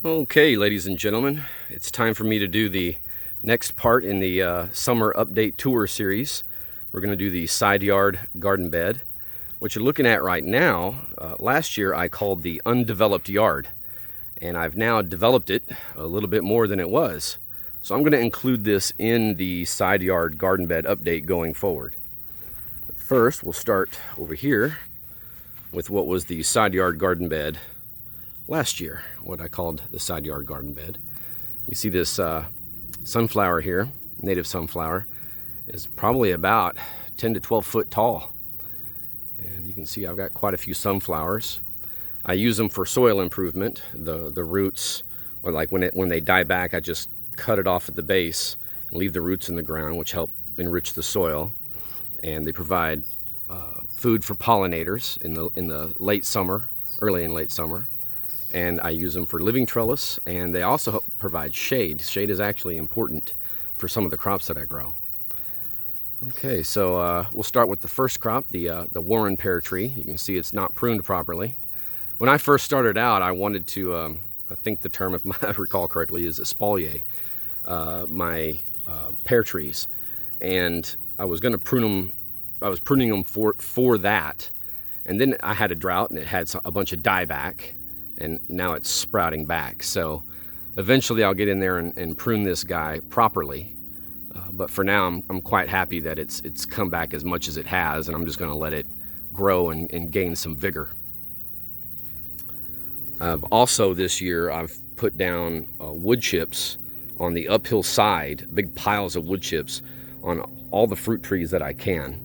Okay, ladies and gentlemen, it's time for me to do the next part in the summer update tour series. We're going to do the side yard garden bed. What you're looking at right now, last year I called the undeveloped yard, and I've now developed it a little bit more than it was. So I'm going to include this in the side yard garden bed update going forward. But first, we'll start over here with what was the side yard garden bed last year, what I called the side yard garden bed. You see this sunflower here, native sunflower, is probably about 10 to 12 foot tall. And you can see I've got quite a few sunflowers. I use them for soil improvement. The roots, or like when they die back, I just cut it off at the base and leave the roots in the ground, which help enrich the soil. And they provide food for pollinators in the late summer, early and late summer. And I use them for living trellis, and they also help provide shade. Shade is actually important for some of the crops that I grow. Okay, so we'll start with the first crop, the Warren pear tree. You can see it's not pruned properly. When I first started out, I wanted to, I think the term, if I recall correctly, is espalier my pear trees. And I was going to prune them, I was pruning them for that. And then I had a drought, and it had a bunch of dieback. And now it's sprouting back. So eventually I'll get in there and prune this guy properly. But for now, I'm quite happy that it's come back as much as it has, and I'm just going to let it grow and gain some vigor. Also this year, I've put down wood chips on the uphill side, big piles of wood chips on all the fruit trees that I can.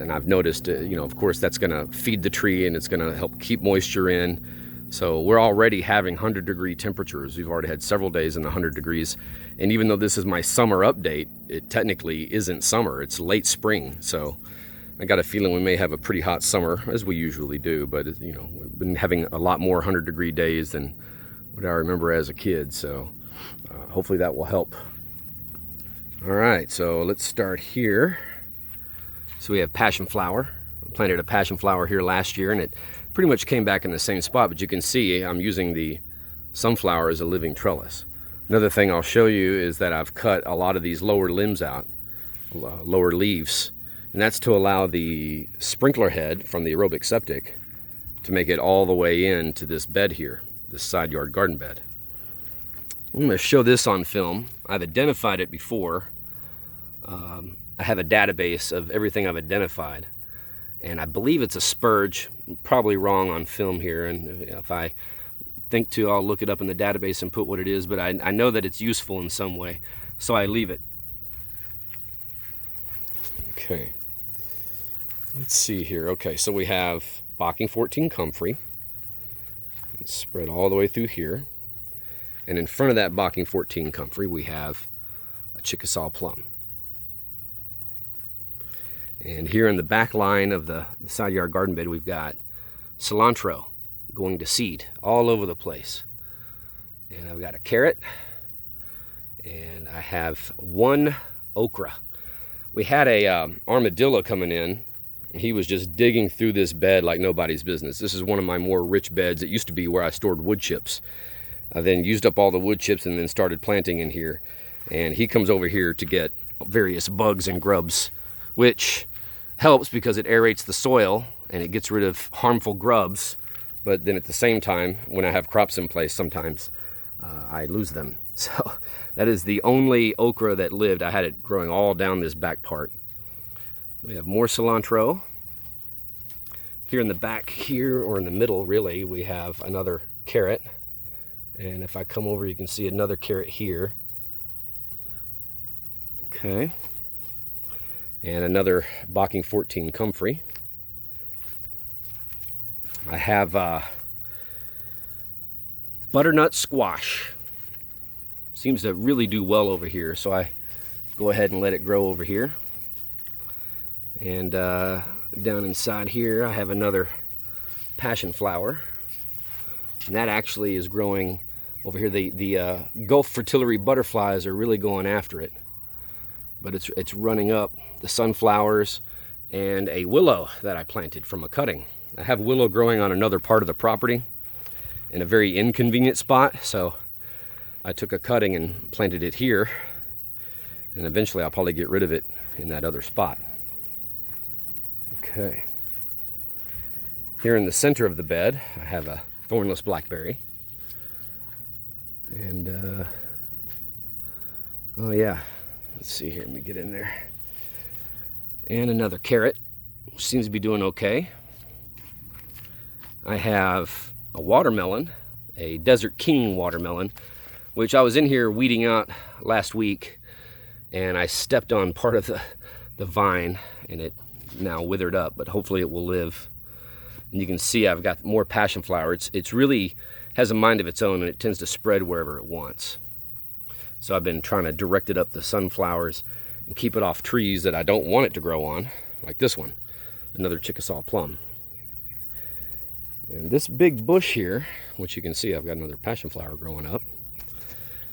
And I've noticed, of course, that's going to feed the tree and it's going to help keep moisture in. So we're already having 100-degree temperatures. We've already had several days in the 100 degrees. And even though this is my summer update, it technically isn't summer. It's late spring. So I got a feeling we may have a pretty hot summer, as we usually do. But, we've been having a lot more 100-degree days than what I remember as a kid. So hopefully that will help. All right, so let's start here. So we have passion flower. I planted a passion flower here last year, and it pretty much came back in the same spot, but you can see I'm using the sunflower as a living trellis. Another thing I'll show you is that I've cut a lot of these lower limbs out, lower leaves, and that's to allow the sprinkler head from the aerobic septic to make it all the way into this bed here, this side yard garden bed. I'm going to show this on film. I've identified it before. I have a database of everything I've identified, and I believe it's a spurge. I'm probably wrong on film here, and if I think to, I'll look it up in the database and put what it is, but I know that it's useful in some way, so I leave it. Okay, let's see here. Okay, so we have Bocking 14 comfrey. It's spread all the way through here, and in front of that Bocking 14 comfrey we have a Chickasaw plum. And here in the back line of the side yard garden bed, we've got cilantro going to seed all over the place. And I've got a carrot, and I have one okra. We had a armadillo coming in, and he was just digging through this bed like nobody's business. This is one of my more rich beds. It used to be where I stored wood chips. I then used up all the wood chips and then started planting in here. And he comes over here to get various bugs and grubs, which helps because it aerates the soil and it gets rid of harmful grubs. But then at the same time, when I have crops in place, sometimes I lose them. So that is the only okra that lived. I had it growing all down this back part. We have more cilantro. Here in the back here, or in the middle really, we have another carrot. And if I come over, you can see another carrot here. Okay. And another Bocking 14 comfrey. I have butternut squash. Seems to really do well over here, so I go ahead and let it grow over here. And down inside here I have another passion flower, and that actually is growing over here. The Gulf fritillary butterflies are really going after it, but it's running up the sunflowers and a willow that I planted from a cutting. I have willow growing on another part of the property, in a very inconvenient spot, so I took a cutting and planted it here, and eventually I'll probably get rid of it in that other spot. Okay. Here in the center of the bed, I have a thornless blackberry. And, oh yeah, let's see here, let me get in there. And another carrot, which seems to be doing okay. I have a watermelon, a Desert King watermelon, which I was in here weeding out last week, and I stepped on part of the vine, and it now withered up, but hopefully it will live. And you can see I've got more passion flower. It's really has a mind of its own, and it tends to spread wherever it wants. So I've been trying to direct it up the sunflowers and keep it off trees that I don't want it to grow on, like this one, another Chickasaw plum. And this big bush here, which you can see I've got another passion flower growing up.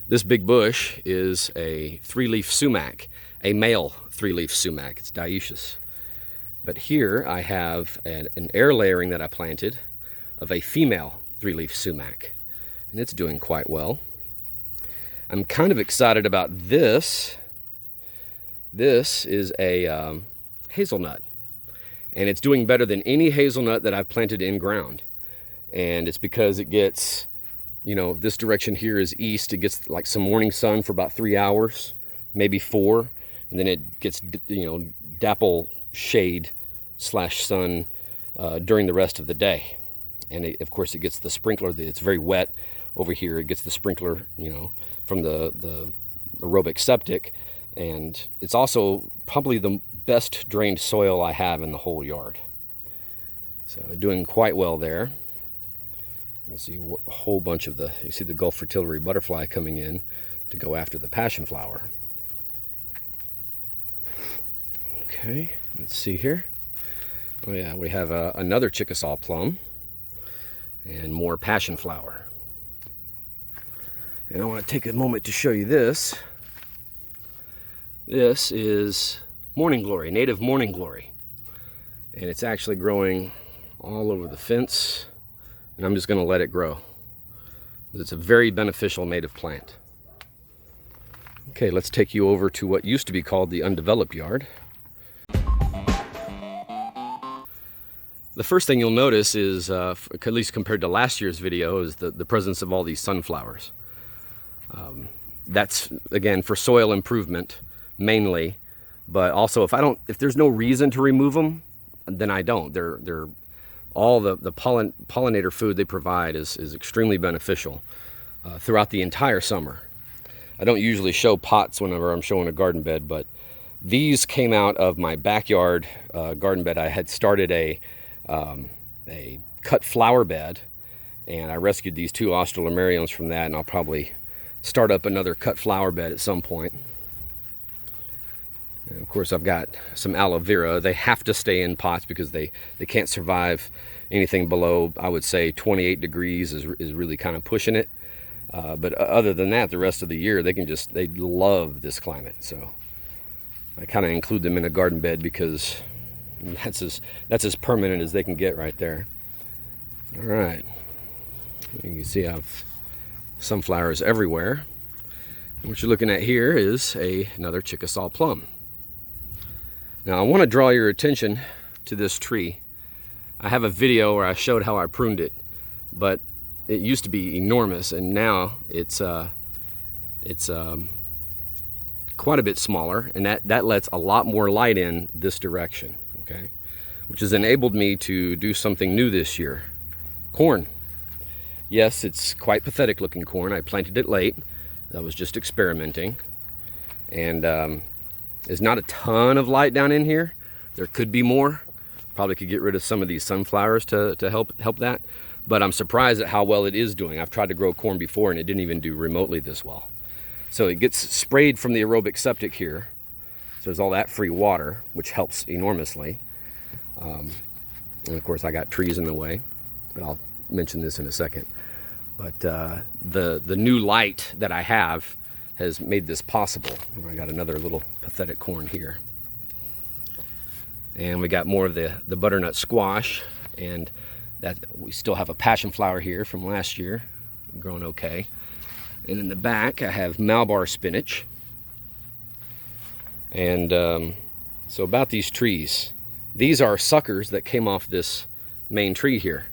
This big bush is a 3-leaf sumac, a male 3-leaf sumac. It's dioecious. But here I have an air layering that I planted of a female 3-leaf sumac, and it's doing quite well. I'm kind of excited about this. This is a hazelnut, and it's doing better than any hazelnut that I've planted in ground. And it's because it gets, you know, this direction here is east. It gets like some morning sun for about 3 hours, maybe 4, and then it gets, you know, dapple shade / sun during the rest of the day. And of course it gets the sprinkler. It's very wet over here. It gets the sprinkler, you know, from the aerobic septic, and it's also probably the best drained soil I have in the whole yard. So doing quite well there. You can see a whole bunch of you see the Gulf fritillary butterfly coming in to go after the passion flower. Okay, let's see here. Oh yeah, we have another Chickasaw plum and more passion flower. And I want to take a moment to show you this. This is morning glory, native morning glory. And it's actually growing all over the fence, and I'm just going to let it grow. It's a very beneficial native plant. Okay, let's take you over to what used to be called the undeveloped yard. The first thing you'll notice is, at least compared to last year's video, is the presence of all these sunflowers. That's, again, for soil improvement mainly, but also if there's no reason to remove them, then I don't. They're all the pollinator food they provide is extremely beneficial throughout the entire summer. I don't usually show pots whenever I'm showing a garden bed, but these came out of my backyard garden bed. I had started a cut flower bed, and I rescued these 2 australomeriums from that, and I'll probably start up another cut flower bed at some point. And of course I've got some aloe vera. They have to stay in pots because they can't survive anything below, I would say 28 degrees is really kind of pushing it. But other than that, the rest of the year they love this climate. So I kind of include them in a garden bed because that's as permanent as they can get right there. All right, you can see I have sunflowers everywhere. And what you're looking at here is another Chickasaw plum. Now I want to draw your attention to this tree. I have a video where I showed how I pruned it, but it used to be enormous, and now it's quite a bit smaller, and that lets a lot more light in this direction. Okay, which has enabled me to do something new this year. Corn. Yes, it's quite pathetic looking corn. I planted it late. I was just experimenting, and there's not a ton of light down in here. There could be more. Probably could get rid of some of these sunflowers to help that, but I'm surprised at how well it is doing. I've tried to grow corn before, and it didn't even do remotely this well. So it gets sprayed from the aerobic septic here. So there's all that free water, which helps enormously. And of course I got trees in the way, but I'll mention this in a second. But the new light that I have has made this possible. I got another little pathetic corn here. And we got more of the butternut squash, and That we still have a passion flower here from last year, growing okay. And in the back, I have Malabar spinach. And so about these trees, these are suckers that came off this main tree here.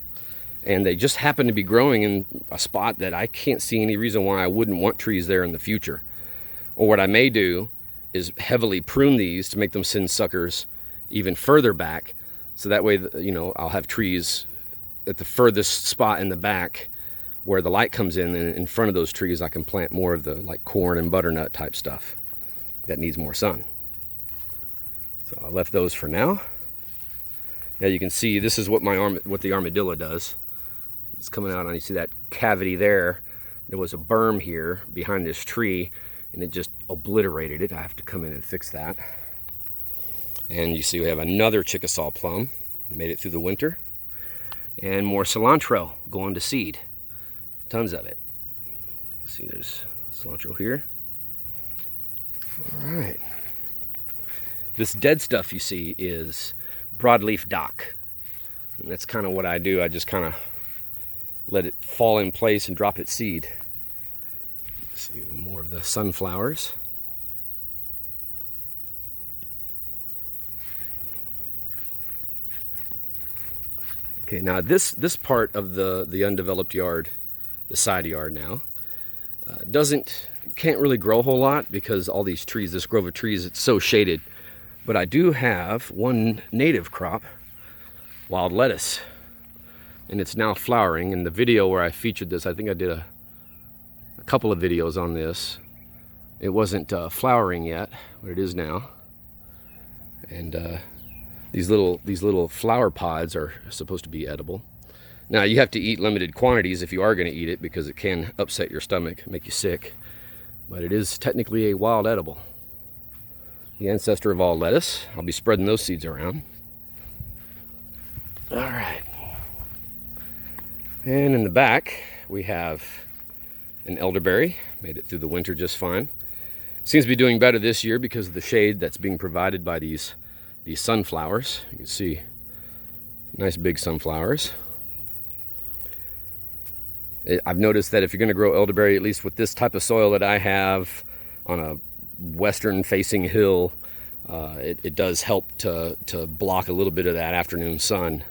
And they just happen to be growing in a spot that I can't see any reason why I wouldn't want trees there in the future. Or what I may do is heavily prune these to make them send suckers even further back. So that way, you know, I'll have trees at the furthest spot in the back where the light comes in, and in front of those trees I can plant more of the like corn and butternut type stuff that needs more sun. So I left those for now. Now you can see this is what the armadillo does. It's coming out, and you see that cavity there. There was a berm here behind this tree, and it just obliterated it. I have to come in and fix that. And you see we have another Chickasaw plum, made it through the winter, and more cilantro going to seed. Tons of it. You can see there's cilantro here. All right. This dead stuff you see is broadleaf dock. And that's kind of what I do. I just kind of let it fall in place and drop its seed. Let's see more of the sunflowers. Okay, now this part of the undeveloped yard, the side yard now, can't really grow a whole lot because all these trees, this grove of trees, it's so shaded. But I do have one native crop, wild lettuce, and it's now flowering. In the video where I featured this, I think I did a couple of videos on this. It wasn't flowering yet, but it is now. And these little flower pods are supposed to be edible. Now you have to eat limited quantities if you are going to eat it, because it can upset your stomach, make you sick. But it is technically a wild edible. The ancestor of all lettuce. I'll be spreading those seeds around. All right. And in the back, we have an elderberry. Made it through the winter just fine. Seems to be doing better this year because of the shade that's being provided by these sunflowers. You can see nice big sunflowers. I've noticed that if you're going to grow elderberry, at least with this type of soil that I have on a western facing hill, it does help to block a little bit of that afternoon sun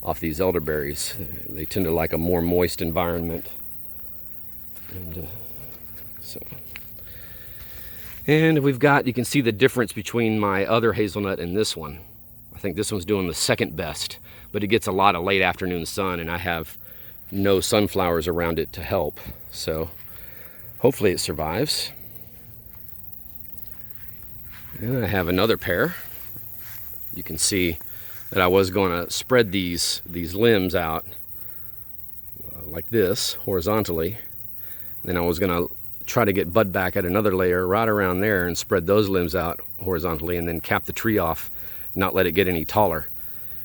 off these elderberries. They tend to like a more moist environment. And we've got, you can see the difference between my other hazelnut and this one. I think this one's doing the second best, but it gets a lot of late afternoon sun, and I have no sunflowers around it to help. So hopefully it survives. And I have another pear. You can see that I was going to spread these limbs out like this horizontally. Then I was going to try to get bud back at another layer right around there and spread those limbs out horizontally, and then cap the tree off, not let it get any taller.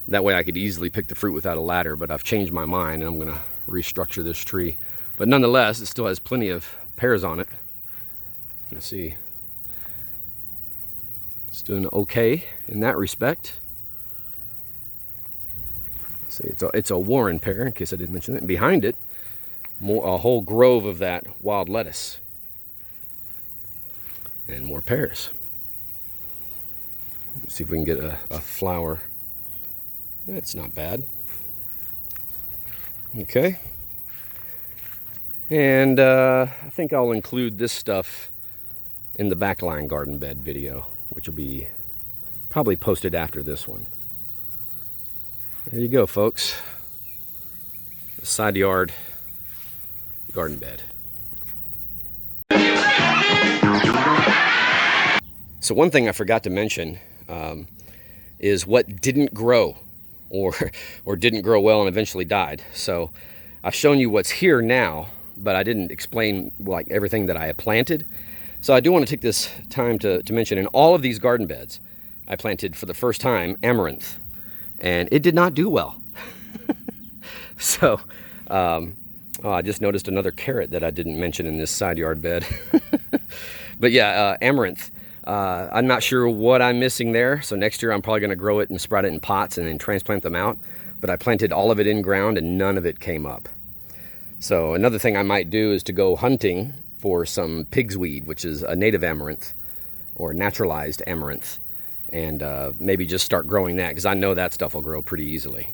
That way I could easily pick the fruit without a ladder, but I've changed my mind and I'm going to restructure this tree. But nonetheless, it still has plenty of pears on it. You can see it's doing okay in that respect. See, it's a Warren pear, in case I didn't mention that. And behind it, a whole grove of that wild lettuce. And more pears. Let's see if we can get a flower. It's not bad. Okay. And I think I'll include this stuff in the backline garden bed video, which will be probably posted after this one. There you go, folks. The side yard garden bed. So one thing I forgot to mention is what didn't grow or didn't grow well and eventually died. So I've shown you what's here now, but I didn't explain like everything that I had planted. So I do want to take this time to mention, in all of these garden beds, I planted for the first time amaranth, and it did not do well. So I just noticed another carrot that I didn't mention in this side yard bed. But yeah, amaranth. I'm not sure what I'm missing there, so next year I'm probably going to grow it and sprout it in pots and then transplant them out. but I planted all of it in ground and none of it came up. So another thing I might do is to go hunting for some pig's weed, which is a native amaranth or naturalized amaranth, and maybe just start growing that, because I know that stuff will grow pretty easily.